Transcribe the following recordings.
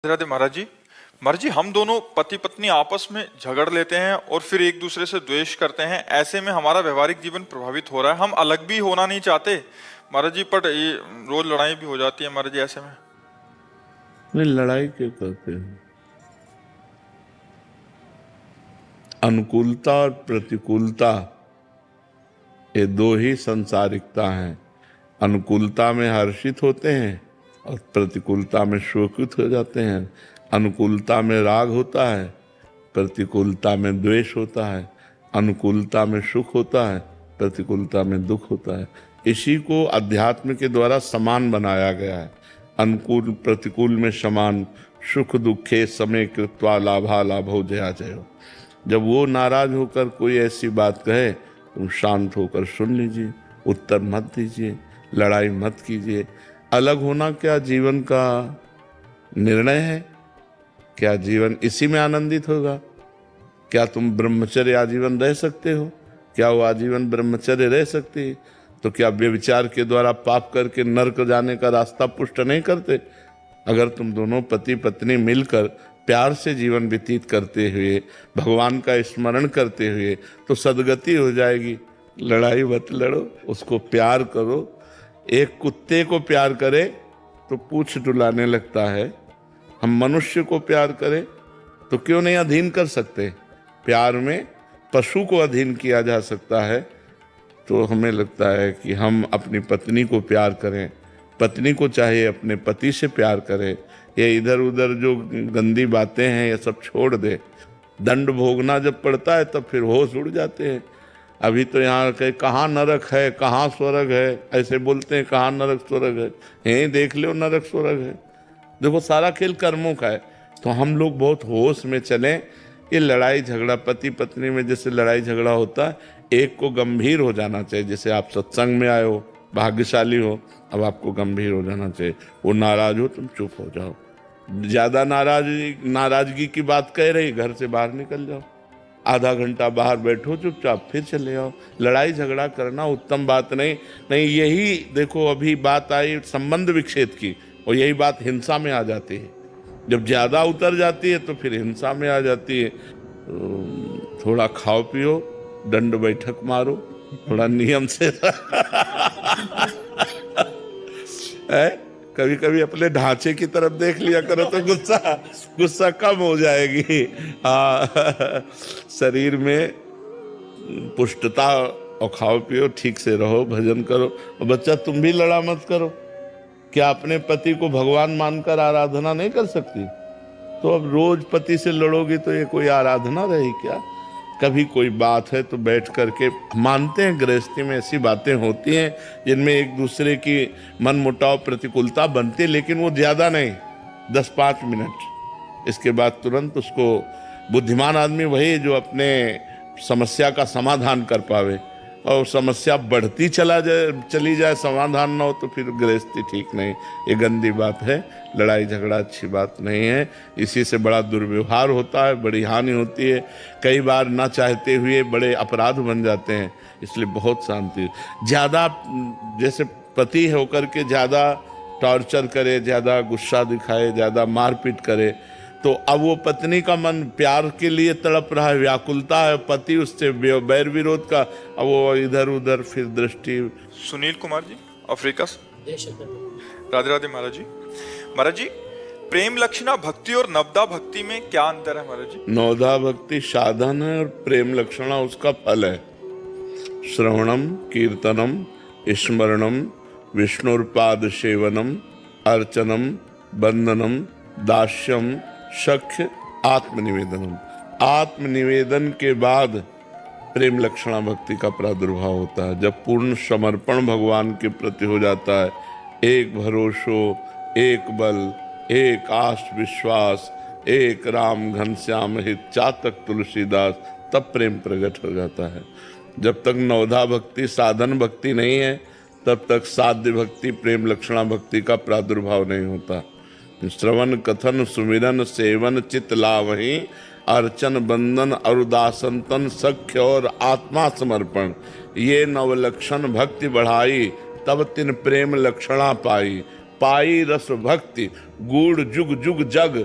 राधे महाराज जी हम दोनों पति पत्नी आपस में झगड़ लेते हैं और फिर एक दूसरे से द्वेष करते हैं। ऐसे में हमारा व्यवहारिक जीवन प्रभावित हो रहा है। हम अलग भी होना नहीं चाहते महाराज जी, पर ये रोज लड़ाई भी हो जाती है महाराज जी। ऐसे में नहीं, लड़ाई क्यों करते हैं? अनुकूलता और प्रतिकूलता ये दो ही संसारिकता हैं। अनुकूलता में हर्षित होते हैं और प्रतिकूलता में शोकित हो जाते हैं। अनुकूलता में राग होता है, प्रतिकूलता में द्वेष होता है। अनुकूलता में सुख होता है, प्रतिकूलता में दुख होता है। इसी को अध्यात्म के द्वारा समान बनाया गया है। अनुकूल प्रतिकूल में समान, सुख दुखे समय कृत्वा लाभा लाभो जया जयो। जब वो नाराज होकर कोई ऐसी बात कहे, तुम शांत होकर सुन लीजिए, उत्तर मत दीजिए, लड़ाई मत कीजिए। अलग होना क्या जीवन का निर्णय है? क्या जीवन इसी में आनंदित होगा? क्या तुम ब्रह्मचर्य आजीवन रह सकते हो? क्या वो आजीवन ब्रह्मचर्य रह सकती है? तो क्या व्यभिचार के द्वारा पाप करके नरक जाने का रास्ता पुष्ट नहीं करते? अगर तुम दोनों पति पत्नी मिलकर प्यार से जीवन व्यतीत करते हुए, भगवान का स्मरण करते हुए, तो सदगति हो जाएगी। लड़ाई मत लड़ो, उसको प्यार करो। एक कुत्ते को प्यार करे तो पूंछ डुलाने लगता है, हम मनुष्य को प्यार करें तो क्यों नहीं अधीन कर सकते? प्यार में पशु को अधीन किया जा सकता है। तो हमें लगता है कि हम अपनी पत्नी को प्यार करें, पत्नी को चाहे अपने पति से प्यार करें। ये इधर उधर जो गंदी बातें हैं ये सब छोड़ दे। दंड भोगना जब पड़ता है तब फिर होश उड़ जाते हैं। अभी तो यहाँ के कहाँ नरक है, कहाँ स्वर्ग है, ऐसे बोलते हैं, कहाँ नरक स्वर्ग है। यहीं देख लो नरक स्वर्ग है। देखो, सारा खेल कर्मों का है। तो हम लोग बहुत होश में चलें। ये लड़ाई झगड़ा पति पत्नी में जैसे लड़ाई झगड़ा होता है, एक को गंभीर हो जाना चाहिए। जैसे आप सत्संग में आए हो, भाग्यशाली हो, अब आपको गंभीर हो जाना चाहिए। वो नाराज हो, तुम चुप हो जाओ। ज्यादा नाराजगी की बात कह रही, घर से बाहर निकल जाओ। आधा घंटा बाहर बैठो चुपचाप, फिर चले आओ। लड़ाई झगड़ा करना उत्तम बात नहीं। यही देखो, अभी बात आई संबंध विच्छेद की, और यही बात हिंसा में आ जाती है। जब ज्यादा उतर जाती है तो फिर हिंसा में आ जाती है। तो थोड़ा खाओ पियो, दंड बैठक मारो, थोड़ा नियम से है। कभी कभी अपने ढांचे की तरफ देख लिया करो तो गुस्सा कम हो जाएगी। शरीर में पुष्टता, और खाओ पियो, ठीक से रहो, भजन करो। और बच्चा, तुम भी लड़ा मत करो। क्या अपने पति को भगवान मानकर आराधना नहीं कर सकती? तो अब रोज पति से लड़ोगी तो ये कोई आराधना रही क्या? कभी कोई बात है तो बैठ करके मानते हैं। गृहस्थी में ऐसी बातें होती हैं जिनमें एक दूसरे की मन मुटाव प्रतिकूलता बनती है, लेकिन वो ज़्यादा नहीं, 10-5 मिनट। इसके बाद तुरंत उसको, बुद्धिमान आदमी वही जो अपने समस्या का समाधान कर पावे। और समस्या बढ़ती चली जाए, समाधान ना हो, तो फिर गृहस्थी ठीक नहीं। ये गंदी बात है। लड़ाई झगड़ा अच्छी बात नहीं है। इसी से बड़ा दुर्व्यवहार होता है, बड़ी हानि होती है। कई बार ना चाहते हुए बड़े अपराध बन जाते हैं। इसलिए बहुत शांति। ज़्यादा जैसे पति होकर के ज़्यादा टॉर्चर करे, ज़्यादा गुस्सा दिखाए, ज़्यादा मारपीट करे, तो अब वो पत्नी का मन प्यार के लिए तड़प रहा है, व्याकुलता है, पति उससे बैर विरोध का, अब वो इधर उधर फिर दृष्टि। सुनील कुमार जी, अफ्रीका से। राधे राधे महाराज जी। महाराज जी, प्रेम लक्षणा भक्ति और नवदा भक्ति में क्या अंतर है महाराज जी? नवदा भक्ति साधन है और प्रेम लक्षणा उसका फल है। श्रवणम कीर्तनम स्मरणम विष्णुर्पाद सेवनम अर्चनम बंदनम दास्यम सख्य आत्मनिवेदनम। आत्मनिवेदन के बाद प्रेम लक्षणा भक्ति का प्रादुर्भाव होता है। जब पूर्ण समर्पण भगवान के प्रति हो जाता है, एक भरोसो, एक बल, एक आस विश्वास, एक राम घनश्याम हित चातक तुलसीदास, तब प्रेम प्रकट हो जाता है। जब तक नवधा भक्ति साधन भक्ति नहीं है, तब तक साध्य भक्ति प्रेम लक्षणा भक्ति का प्रादुर्भाव नहीं होता। श्रवण कथन सुमिरन सेवन चित लावही, अर्चन बंदन अरुदासंतन सख्य और आत्मा समर्पण, ये नवलक्षण भक्ति बढ़ाई, तब तिन प्रेम लक्षणा पाई। पाई रस भक्ति, गूढ़ जुग जुग जग,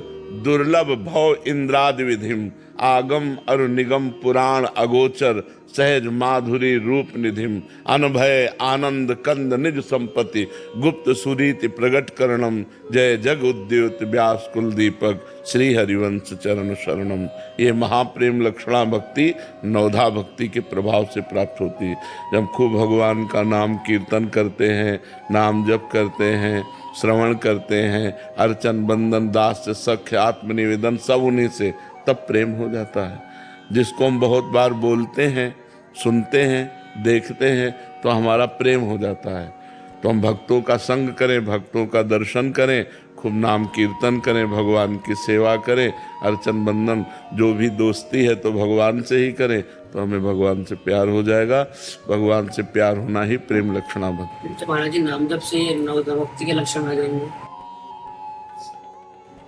दुर्लभ भव इंद्रादि विधिम, आगम अरु निगम पुराण अगोचर, सहज माधुरी रूप निधिम, अनभय आनंद कंद निज संपत्ति, गुप्त सुरीति प्रगट करणम, जय जग उद्योत व्यास कुल दीपक, श्री हरिवंश चरण शरणम। ये महाप्रेम लक्षणा भक्ति नवधा भक्ति के प्रभाव से प्राप्त होती है। जब खूब भगवान का नाम कीर्तन करते हैं, नाम जप करते हैं, श्रवण करते हैं, अर्चन बंदन दास सख्य आत्मनिवेदन सब उन्हीं से, तब प्रेम हो जाता है। जिसको हम बहुत बार बोलते हैं, सुनते हैं, देखते हैं, तो हमारा प्रेम हो जाता है। तो हम भक्तों का संग करें, भक्तों का दर्शन करें, खूब नाम कीर्तन करें, भगवान की सेवा करें, अर्चन बंदन जो भी दोस्ती है तो भगवान से ही करें, तो हमें भगवान से प्यार हो जाएगा। भगवान से प्यार होना ही प्रेम लक्षणा भक्ति। तो महाराज जी नाम जप से नवधा भक्ति के लक्षण आ जाएंगे।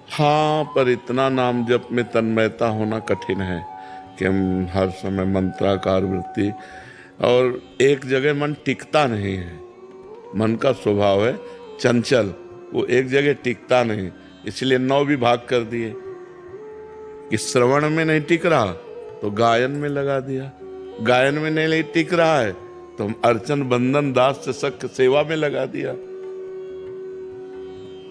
हाँ, पर इतना नाम जप में तन्मयता होना कठिन है कि हम हर समय मंत्राकार वृत्ति, और एक जगह मन टिकता नहीं है। मन का स्वभाव है चंचल, वो एक जगह टिकता नहीं, इसलिए 9 विभाग कर दिए कि श्रवण में नहीं टिक रहा तो गायन में लगा दिया, गायन में नहीं टिक रहा है तो हम अर्चन बंदन दास से सख्य सेवा में लगा दिया।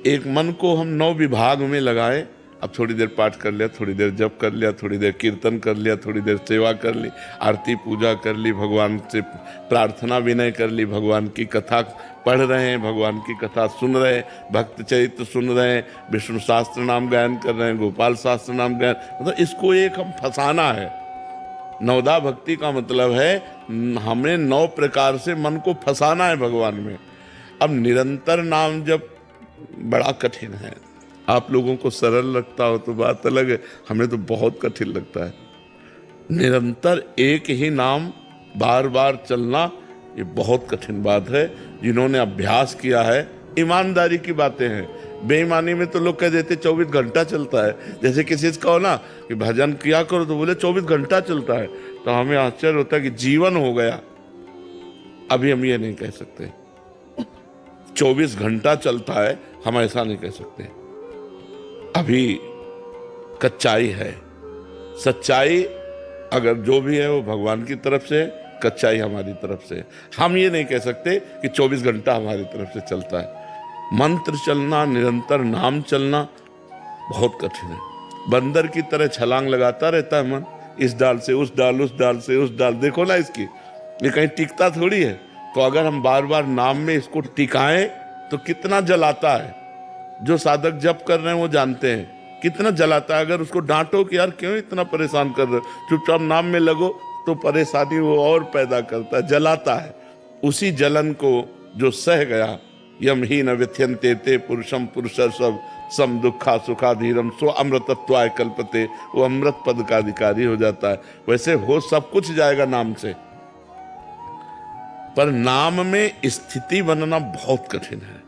एक मन को हम 9 विभाग में लगाए। अब थोड़ी देर पाठ कर लिया, थोड़ी देर जप कर लिया, थोड़ी देर कीर्तन कर लिया, थोड़ी देर सेवा कर ली, आरती पूजा कर ली, भगवान से प्रार्थना विनय कर ली, भगवान की कथा पढ़ रहे हैं, भगवान की कथा सुन रहे हैं, भक्त चरित्र सुन रहे हैं, विष्णु शास्त्र नाम गायन कर रहे हैं, गोपाल शास्त्र नाम गायन, मतलब इसको एक हम फंसाना है। नवधा भक्ति का मतलब है हमें 9 प्रकार से मन को फंसाना है भगवान में। अब निरंतर नाम जब बड़ा कठिन है, आप लोगों को सरल लगता हो तो बात अलग है, हमें तो बहुत कठिन लगता है। निरंतर एक ही नाम बार बार चलना ये बहुत कठिन बात है। जिन्होंने अभ्यास किया है, ईमानदारी की बातें हैं, बेईमानी में तो लोग कह देते 24 घंटा चलता है। जैसे किसी से कहो ना कि भजन किया करो तो बोले 24 घंटा चलता है, तो हमें आश्चर्य होता है कि जीवन हो गया। अभी हम ये नहीं कह सकते 24 घंटा चलता है, हम ऐसा नहीं कह सकते। अभी कच्चाई है, सच्चाई अगर जो भी है वो भगवान की तरफ से, कच्चाई हमारी तरफ से। हम ये नहीं कह सकते कि 24 घंटा हमारी तरफ से चलता है। मंत्र चलना, निरंतर नाम चलना बहुत कठिन है। बंदर की तरह छलांग लगाता रहता है मन, इस डाल से उस डाल, उस डाल से उस डाल। देखो ना इसकी, ये कहीं टिकता थोड़ी है। तो अगर हम बार बार नाम में इसको टिकाएं तो कितना जलाता है। जो साधक जप कर रहे हैं वो जानते हैं कितना जलाता है। अगर उसको डांटो कि यार क्यों इतना परेशान कर रहे हो, चुपचाप नाम में लगो, तो परेशानी वो और पैदा करता है, जलाता है। उसी जलन को जो सह गया, यम ही न व्यथ्यन्ते ते पुरुषम पुरुषर सब सम दुखा सुखाधीरम स्व अमृतत्वाय कल्पते, वो अमृत पद का अधिकारी हो जाता है। वैसे हो सब कुछ जाएगा नाम से, पर नाम में स्थिति बनना बहुत कठिन है,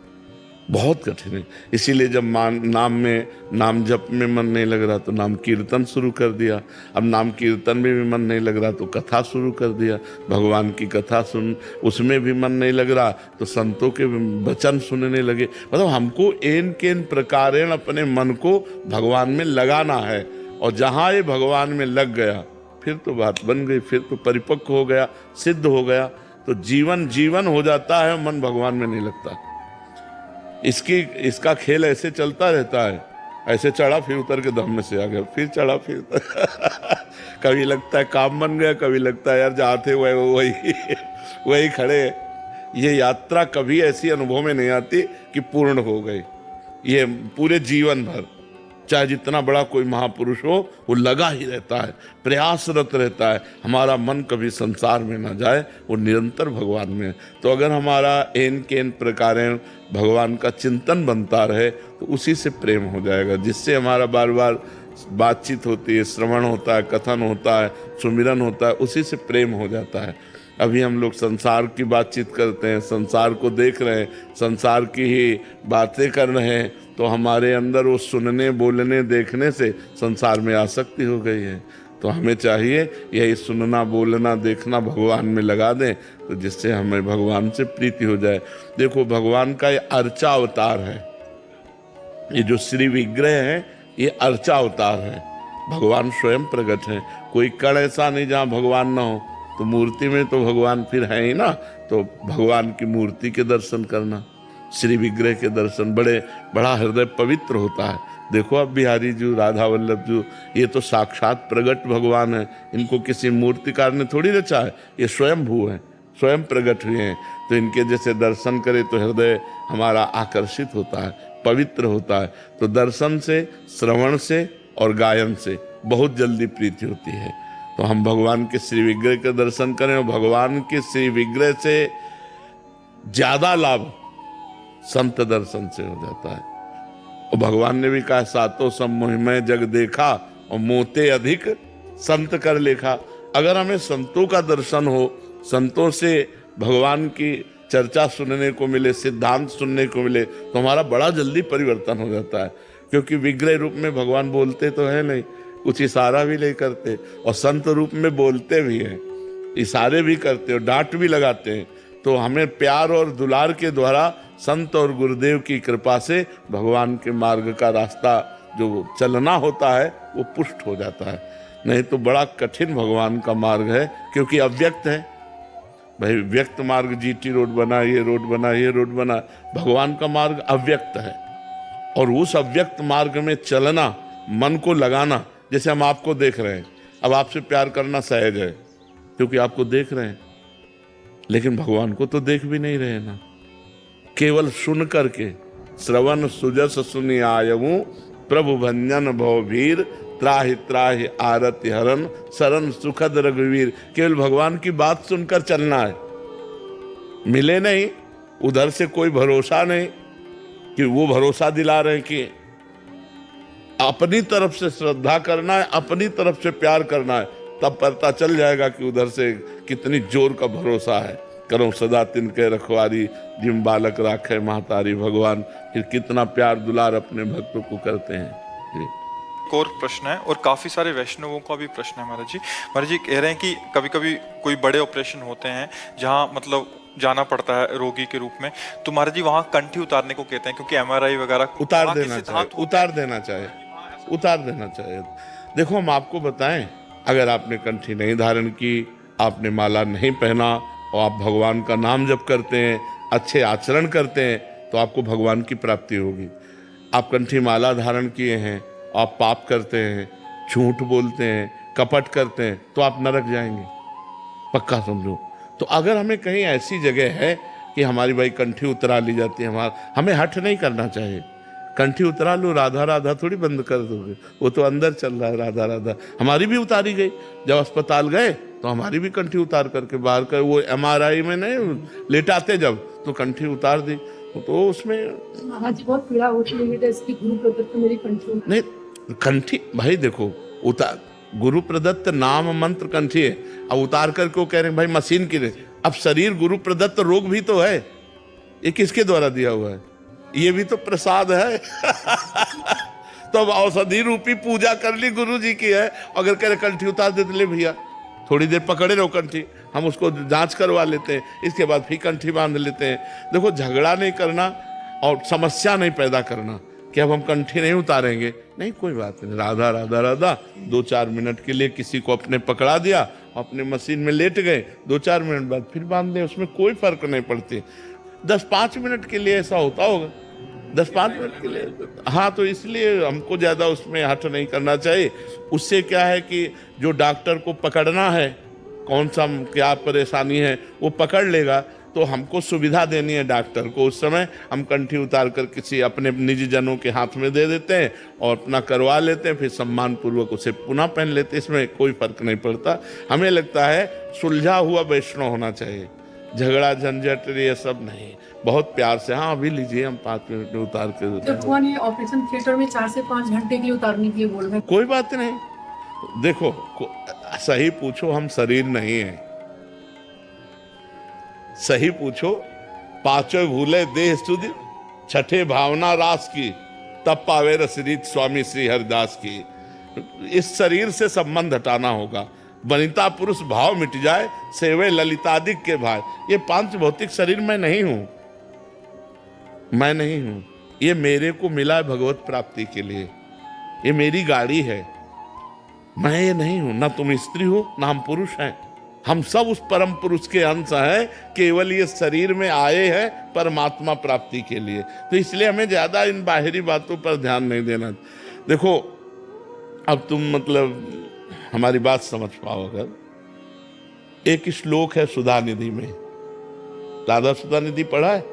बहुत कठिन है। इसीलिए जब नाम में, नाम जप में मन नहीं लग रहा तो नाम कीर्तन शुरू कर दिया। अब नाम कीर्तन में भी मन नहीं लग रहा तो कथा शुरू कर दिया। भगवान की कथा सुन, उसमें भी मन नहीं लग रहा तो संतों के वचन सुनने लगे। मतलब हमको एन केन प्रकारेण अपने मन को भगवान में लगाना है, और जहाँ ये भगवान में लग गया फिर तो बात बन गई, फिर तो परिपक्व हो गया, सिद्ध हो गया, तो जीवन जीवन हो जाता है, मन भगवान में नहीं लगता। इसका खेल ऐसे चलता रहता है, ऐसे चढ़ा फिर उतर के धम्म से आ गया, फिर चढ़ा फिर कभी लगता है काम बन गया, कभी लगता है यार जहाँ थे वही खड़े। ये यात्रा कभी ऐसी अनुभव में नहीं आती कि पूर्ण हो गई। ये पूरे जीवन भर चाहे जितना बड़ा कोई महापुरुष हो, वो लगा ही रहता है, प्रयासरत रहता है। हमारा मन कभी संसार में ना जाए, वो निरंतर भगवान में है। तो अगर हमारा एन केन प्रकारेण भगवान का चिंतन बनता रहे तो उसी से प्रेम हो जाएगा, जिससे हमारा बार बार बातचीत होती है, श्रवण होता है, कथन होता है, सुमिरन होता है, उसी से प्रेम हो जाता है। अभी हम लोग संसार की बातचीत करते हैं, संसार को देख रहे हैं, संसार की ही बातें कर रहे हैं, तो हमारे अंदर वो सुनने, बोलने, देखने से संसार में आसक्ति हो गई है। तो हमें चाहिए यही सुनना, बोलना, देखना भगवान में लगा दें, तो जिससे हमें भगवान से प्रीति हो जाए। देखो भगवान का ये अर्चा अवतार है, ये जो श्री विग्रह है ये अर्चा अवतार है, भगवान स्वयं प्रकट है। कोई कण ऐसा नहीं जहाँ भगवान ना हो, तो मूर्ति में तो भगवान फिर है ही ना। तो भगवान की मूर्ति के दर्शन करना, श्री विग्रह के दर्शन बड़ा हृदय पवित्र होता है। देखो अब बिहारी जी, राधा वल्लभ जी, ये तो साक्षात प्रगट भगवान है, इनको किसी मूर्तिकार ने थोड़ी रचा है, ये स्वयं भू है, स्वयं प्रकट हुए हैं। तो इनके जैसे दर्शन करे तो हृदय हमारा आकर्षित होता है, पवित्र होता है। तो दर्शन से, श्रवण से और गायन से बहुत जल्दी प्रीति होती है। तो हम भगवान के श्री विग्रह के दर्शन करें, और भगवान के श्री विग्रह से ज्यादा लाभ संत दर्शन से हो जाता है। और भगवान ने भी कहा, सातों समोह में जग देखा और मोते अधिक संत कर लेखा। अगर हमें संतों का दर्शन हो, संतों से भगवान की चर्चा सुनने को मिले, सिद्धांत सुनने को मिले, तो हमारा बड़ा जल्दी परिवर्तन हो जाता है। क्योंकि विग्रह रूप में भगवान बोलते तो है नहीं, कुछ इशारा भी नहीं करते, और संत रूप में बोलते भी हैं, इशारे भी करते और डांट भी लगाते हैं। तो हमें प्यार और दुलार के द्वारा संत और गुरुदेव की कृपा से भगवान के मार्ग का रास्ता जो चलना होता है वो पुष्ट हो जाता है। नहीं तो बड़ा कठिन भगवान का मार्ग है, क्योंकि अव्यक्त है। भाई व्यक्त मार्ग, जीटी रोड बना, ये रोड बना, ये रोड बना, भगवान का मार्ग अव्यक्त है। और उस अव्यक्त मार्ग में चलना, मन को लगाना, जैसे हम आपको देख रहे हैं, अब आपसे प्यार करना सहज है क्योंकि आपको देख रहे हैं, लेकिन भगवान को तो देख भी नहीं रहे ना। केवल सुन करके, श्रवण सुजस सुनि आयऊ, प्रभु भंजन भवभीर, त्राहि त्राहि आरति हरन, शरण सुखद रघुवीर। केवल भगवान की बात सुनकर चलना है, मिले नहीं, उधर से कोई भरोसा नहीं कि वो भरोसा दिला रहे हैं कि अपनी तरफ से श्रद्धा करना है, अपनी तरफ से प्यार करना है, तब पता चल जाएगा कि उधर से कितनी जोर का भरोसा है। करो सदा तिनके रखवारी, जिम बालक राखे महतारी। भगवान फिर कितना प्यार दुलार अपने भक्तों को करते हैं। एक और प्रश्न है, और काफी सारे वैष्णवों का भी प्रश्न है महाराज जी। महाराज जी कह रहे हैं कि कभी कभी कोई बड़े ऑपरेशन होते हैं जहाँ मतलब जाना पड़ता है रोगी के रूप में, तो महाराज जी वहाँ कंठी उतारने को कहते हैं, क्योंकि एमआरआई वगैरह उतार देना चाहिए। देखो हम आपको बताएं, अगर आपने कंठी नहीं धारण की, आपने माला नहीं पहना, और आप भगवान का नाम जप करते हैं, अच्छे आचरण करते हैं, तो आपको भगवान की प्राप्ति होगी। आप कंठी माला धारण किए हैं, आप पाप करते हैं, झूठ बोलते हैं, कपट करते हैं, तो आप नरक जाएंगे, पक्का समझो। तो अगर हमें कहीं ऐसी जगह है कि हमारी भाई कंठी उतरा ली जाती है, हमें हठ नहीं करना चाहिए। कंठी उतरा लो, राधा राधा थोड़ी बंद कर दोगे, वो तो अंदर चल रहा है राधा राधा। हमारी भी उतारी गई, जब अस्पताल गए तो हमारी भी कंठी उतार करके बाहर कर, वो एमआरआई में नहीं लेटाते जब, तो कंठी उतार दी। तो उसमें महाराज बहुत पीड़ा होती है, इसकी गुरु प्रदत्त मेरी कंठी नहीं, कंठी भाई देखो उतार, गुरु प्रदत्त नाम मंत्र कंठी है। अब उतार कर क्यों कह रहे हैं भाई मशीन की नहीं? अब शरीर गुरु प्रदत्त रोग भी तो है, ये किसके द्वारा दिया हुआ है? ये भी तो प्रसाद है। तो अब औषधि रूपी पूजा कर ली, गुरु जी की है, अगर कह रहे कंठी उतार देते, ले भैया थोड़ी देर पकड़े रहो कंठी, हम उसको जांच करवा लेते हैं, इसके बाद फिर कंठी बांध लेते हैं। देखो झगड़ा नहीं करना और समस्या नहीं पैदा करना कि अब हम कंठी नहीं उतारेंगे, नहीं कोई बात नहीं, राधा राधा राधा 2-4 मिनट के लिए किसी को अपने पकड़ा दिया, अपने मशीन में लेट गए, 2-4 मिनट बाद फिर बांध दें, उसमें कोई फर्क नहीं पड़ती। 10-5 मिनट के लिए ऐसा होता होगा, 10-5 मिनट के लिए, हाँ, तो इसलिए हमको ज़्यादा उसमें हट नहीं करना चाहिए। उससे क्या है कि जो डॉक्टर को पकड़ना है, कौन सा क्या परेशानी है वो पकड़ लेगा, तो हमको सुविधा देनी है डॉक्टर को। उस समय हम कंठी उतार कर किसी अपने निजी जनों के हाथ में दे देते हैं और अपना करवा लेते हैं, फिर सम्मान पूर्वक उसे पुनः पहन लेते हैं, इसमें कोई फर्क नहीं पड़ता। हमें लगता है सुलझा हुआ वैष्णव होना चाहिए, झगड़ा झंझट ये सब नहीं, बहुत प्यार से। हाँ अभी लीजिए, हम 5 मिनट में उतार के देते हैं। भगवान ये ऑपरेशन थिएटर में 4 से 5 घंटे के लिए उतारने के लिए बोल रहे हैं। कोई बात नहीं, देखो सही पूछो, हम शरीर नहीं है, सही पूछो। 5वें भूले देह सुधि, 6ठे भावना रास की, तब पावे रसरीत स्वामी श्री हरिदास की। इस शरीर से संबंध हटाना होगा, वनिता पुरुष भाव मिट जाए, सेवे ललितादिक के भाई। ये 5 भौतिक शरीर मैं नहीं हूं, मैं नहीं हूं, ये मेरे को मिला है भगवत प्राप्ति के लिए, ये मेरी गाड़ी है, मैं ये नहीं हूं, ना तुम स्त्री हो ना हम पुरुष हैं, हम सब उस परम पुरुष के अंश हैं, केवल ये शरीर में आए हैं परमात्मा प्राप्ति के लिए। तो इसलिए हमें ज्यादा इन बाहरी बातों पर ध्यान नहीं देना। देखो अब तुम मतलब हमारी बात समझ पाओ, अगर एक श्लोक है सुधा निधि में, राधा सुधा निधि पढ़ा है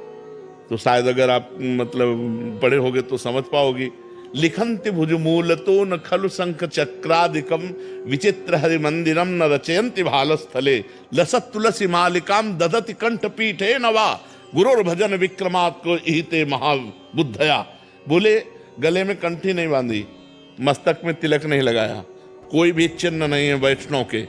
तो शायद अगर आप मतलब पढ़े होगे तो समझ पाओगी। लिखन्ति भुजमूलतो न खलु शंख चक्रादिकम विचित्र हरि मंदिरम न रचयन्ति भालस्थले लसत तुलसी मालिकाम ददति कंठ पीठे नवा गुरुर भजन विक्रमात् को इहिते महाबुद्धया। बोले गले में कंठी नहीं बांधी, मस्तक में तिलक नहीं लगाया, कोई भी चिन्ह नहीं है वैष्णव के,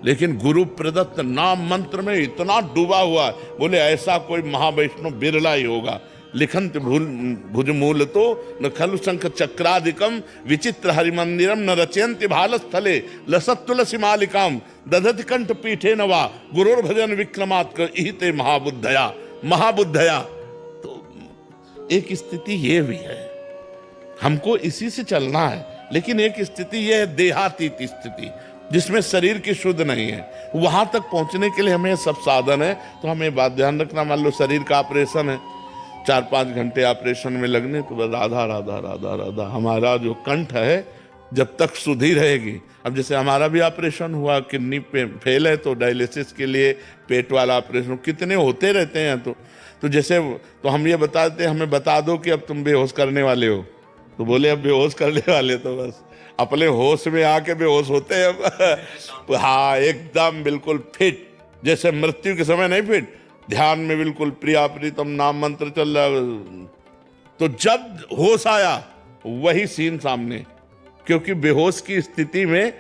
लेकिन गुरु प्रदत्त नाम मंत्र में इतना डूबा हुआ है। बोले ऐसा कोई महावैष्णव बिरला ही होगा। लिखंत भुजमूल तो न खलु शंख चक्रादिकम विचित्र हरिमंदिरम न रचयन्ति भालस्थले लसत तुलसी मालिकाम दधति कंठ पीठे नवा गुरुर भजन विक्रमात् इहिते महाबुद्धया। महाबुद्धया तो एक स्थिति ये भी है, हमको इसी से चलना है, लेकिन एक स्थिति यह है देहातीत स्थिति जिसमें शरीर की शुद्ध नहीं है। वहां तक पहुंचने के लिए हमें सब साधन है। तो हमें बात ध्यान रखना, मान लो शरीर का ऑपरेशन है, 4-5 घंटे ऑपरेशन में लगने, तो बस राधा राधा राधा राधा हमारा जो कंठ है जब तक शुद्ध ही रहेगी। अब जैसे हमारा भी ऑपरेशन हुआ, किडनी पे फेल है तो डायलिसिस के लिए पेट वाला ऑपरेशन कितने होते रहते हैं। तो जैसे तो हम ये बताते, हमें बता दो कि अब तुम बेहोश करने वाले हो, तो बोले अब बेहोश करने वाले, तो बस अपने होश में आके बेहोश होते हैं। हाँ एकदम बिल्कुल फिट, जैसे मृत्यु के समय नहीं फिट, ध्यान में बिल्कुल प्रिया प्रीतम नाम मंत्र चल रहा है। तो जब होश आया वही सीन सामने, क्योंकि बेहोश की स्थिति में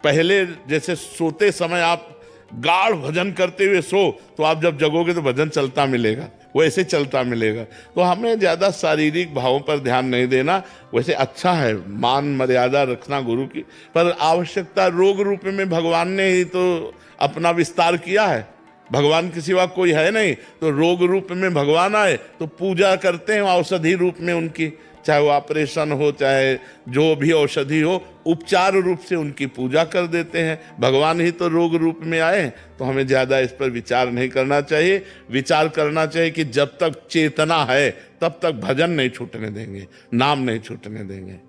पहले जैसे सोते समय आप गाढ़ भजन करते हुए सो, तो आप जब जगोगे तो भजन चलता मिलेगा, वैसे चलता मिलेगा। तो हमें ज्यादा शारीरिक भावों पर ध्यान नहीं देना। वैसे अच्छा है मान मर्यादा रखना गुरु की, पर आवश्यकता रोग रूप में भगवान ने ही तो अपना विस्तार किया है, भगवान के सिवा कोई है नहीं। तो रोग रूप में भगवान आए तो पूजा करते हैं औषधि रूप में उनकी, चाहे वो ऑपरेशन हो चाहे जो भी औषधि हो, उपचार रूप से उनकी पूजा कर देते हैं। भगवान ही तो रोग रूप में आए, तो हमें ज्यादा इस पर विचार नहीं करना चाहिए। विचार करना चाहिए कि जब तक चेतना है तब तक भजन नहीं छूटने देंगे, नाम नहीं छूटने देंगे।